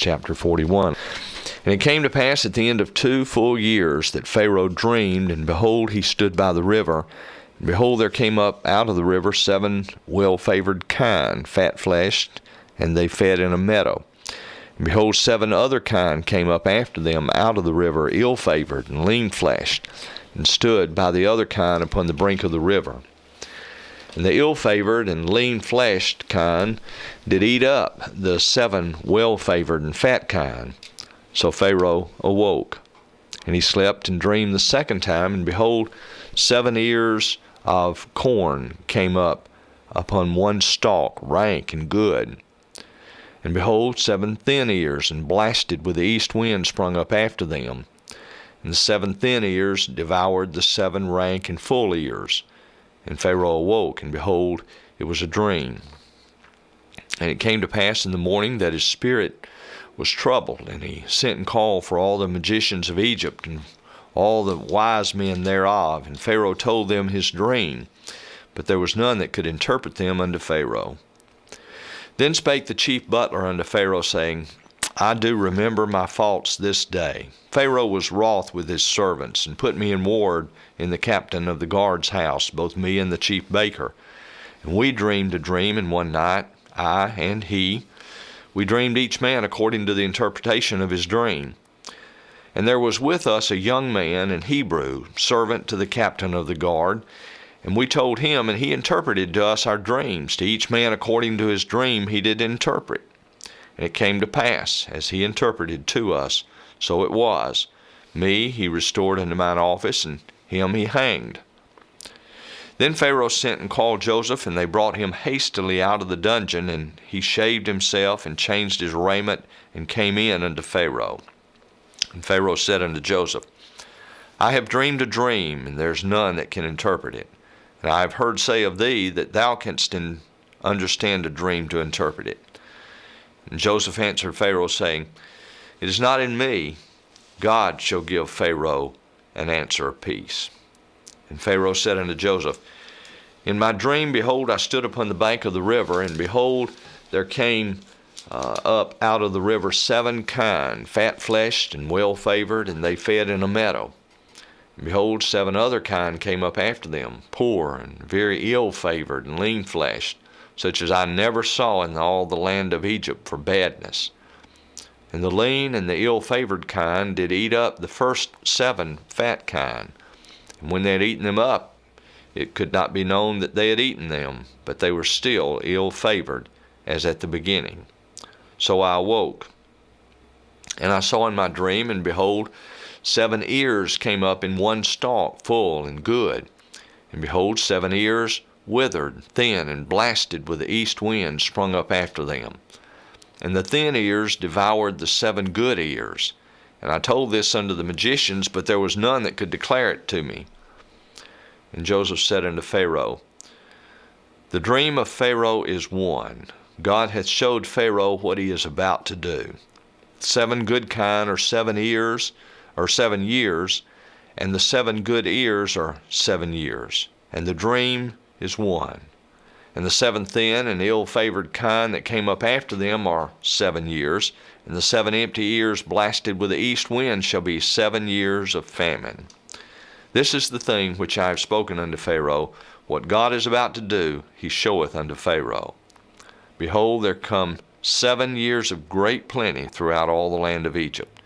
chapter 41. And it came to pass at the end of 2 full years that Pharaoh dreamed, and behold, he stood by the river. And behold, there came up out of the river 7 well-favored kine, fat-fleshed, and they fed in a meadow. And behold, 7 other kine came up after them out of the river, ill-favored and lean-fleshed, and stood by the other kine upon the brink of the river. And the ill-favored and lean-fleshed kine did eat up the 7 well-favored and fat kine. So Pharaoh awoke, and he slept and dreamed the second time, and behold, 7 ears of corn came up upon one stalk, rank and good. And behold, 7 thin ears, and blasted with the east wind, sprung up after them. And the 7 thin ears devoured the 7 rank and full ears. And Pharaoh awoke, and behold, it was a dream. And it came to pass in the morning that his spirit was troubled, and he sent and called for all the magicians of Egypt, and all the wise men thereof. And Pharaoh told them his dream, but there was none that could interpret them unto Pharaoh. Then spake the chief butler unto Pharaoh, saying, I do remember my faults this day. Pharaoh was wroth with his servants, and put me in ward in the captain of the guard's house, both me and the chief baker. And we dreamed a dream in one night, I and he. We dreamed each man according to the interpretation of his dream. And there was with us a young man, an Hebrew, servant to the captain of the guard. And we told him, and he interpreted to us our dreams. To each man according to his dream he did interpret. And it came to pass, as he interpreted to us, so it was. Me he restored unto mine office, and him he hanged. Then Pharaoh sent and called Joseph, and they brought him hastily out of the dungeon, and he shaved himself, and changed his raiment, and came in unto Pharaoh. And Pharaoh said unto Joseph, I have dreamed a dream, and there is none that can interpret it. And I have heard say of thee that thou canst understand a dream to interpret it. And Joseph answered Pharaoh, saying, It is not in me. God shall give Pharaoh an answer of peace. And Pharaoh said unto Joseph, In my dream, behold, I stood upon the bank of the river, and behold, there came up out of the river 7 kine, fat-fleshed and well-favored, and they fed in a meadow. And behold, 7 other kine came up after them, poor and very ill-favored and lean-fleshed, such as I never saw in all the land of Egypt for badness. And the lean and the ill-favored kine did eat up the first 7 fat kine. And when they had eaten them up, it could not be known that they had eaten them, but they were still ill-favored, as at the beginning. So I awoke, and I saw in my dream, and behold, 7 ears came up in one stalk, full and good. And behold, 7 ears withered, thin, and blasted with the east wind, sprung up after them. And the thin ears devoured the 7 good ears. And I told this unto the magicians, but there was none that could declare it to me. And Joseph said unto Pharaoh, The dream of Pharaoh is one. God hath showed Pharaoh what he is about to do. 7 good kine are 7 ears, or 7 years, and the 7 good ears are 7 years. And the dream is one. And the 7 thin and ill-favored kine that came up after them are 7 years, and the 7 empty ears blasted with the east wind shall be 7 years of famine. This is the thing which I have spoken unto Pharaoh. What God is about to do, he showeth unto Pharaoh. Behold, there come 7 years of great plenty throughout all the land of Egypt.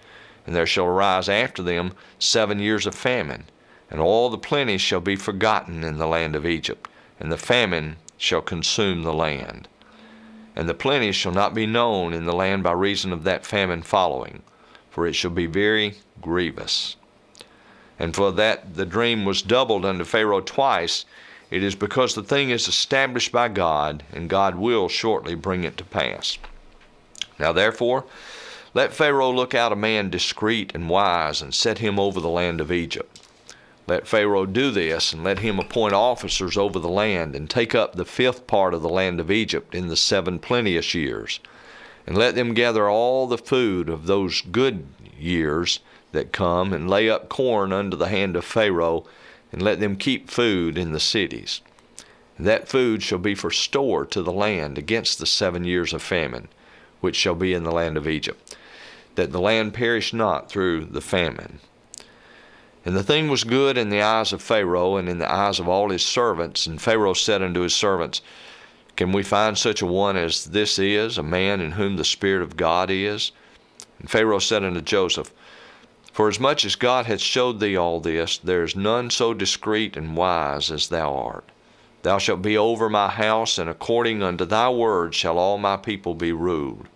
And there shall arise after them 7 years of famine, and all the plenty shall be forgotten in the land of Egypt, and the famine shall consume the land. And the plenty shall not be known in the land by reason of that famine following, for it shall be very grievous. And for that the dream was doubled unto Pharaoh twice, it is because the thing is established by God, and God will shortly bring it to pass. Now therefore, let Pharaoh look out a man discreet and wise, and set him over the land of Egypt. Let Pharaoh do this, and let him appoint officers over the land, and take up the 5th part of the land of Egypt in the 7 plenteous years. And let them gather all the food of those good years that come, and lay up corn under the hand of Pharaoh, and let them keep food in the cities. And that food shall be for store to the land against the 7 years of famine, which shall be in the land of Egypt. that the land perish not through the famine. And the thing was good in the eyes of Pharaoh and in the eyes of all his servants. And Pharaoh said unto his servants, Can we find such a one as this is, a man in whom the Spirit of God is? And Pharaoh said unto Joseph, Forasmuch as God hath showed thee all this, there is none so discreet and wise as thou art. Thou shalt be over my house, and according unto thy word shall all my people be ruled.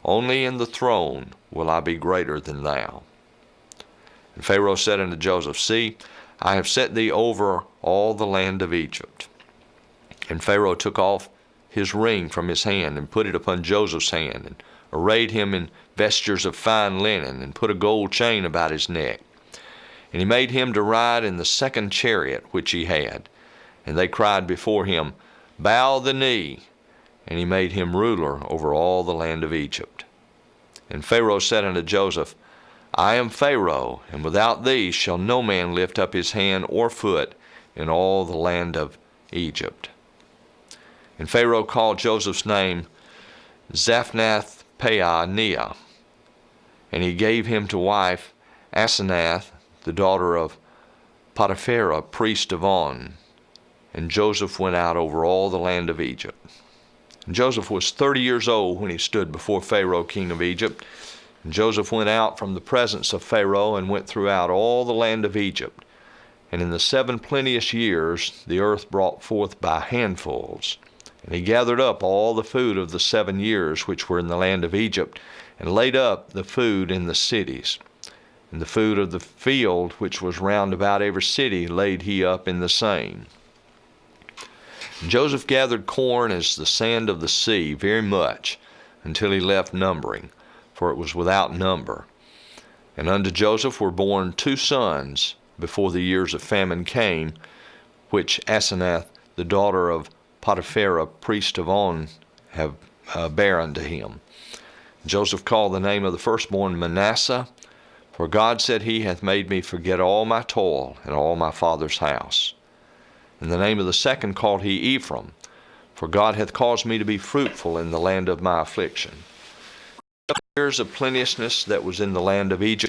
Only in the throne will I be greater than thou. And Pharaoh said unto Joseph, See, I have set thee over all the land of Egypt. And Pharaoh took off his ring from his hand, and put it upon Joseph's hand, and arrayed him in vestures of fine linen, and put a gold chain about his neck. And he made him to ride in the second chariot which he had. And they cried before him, Bow the knee. And he made him ruler over all the land of Egypt. And Pharaoh said unto Joseph, I am Pharaoh, and without thee shall no man lift up his hand or foot in all the land of Egypt. And Pharaoh called Joseph's name Zaphnath-Paaneah, and he gave him to wife Asenath, the daughter of Potiphera, priest of On. And Joseph went out over all the land of Egypt. And Joseph was 30 years old when he stood before Pharaoh, king of Egypt. And Joseph went out from the presence of Pharaoh, and went throughout all the land of Egypt. And in the 7 plenteous years the earth brought forth by handfuls. And he gathered up all the food of the 7 years which were in the land of Egypt, and laid up the food in the cities. And the food of the field which was round about every city laid he up in the same. And Joseph gathered corn as the sand of the sea, very much, until he left numbering, for it was without number. And unto Joseph were born 2 sons before the years of famine came, which Asenath, the daughter of Potiphera, priest of On, have bare unto him. Joseph called the name of the firstborn Manasseh, for God said, He hath made me forget all my toil and all my father's house. And the name of the second called he Ephraim, for God hath caused me to be fruitful in the land of my affliction. The years of plenteousness that was in the land of Egypt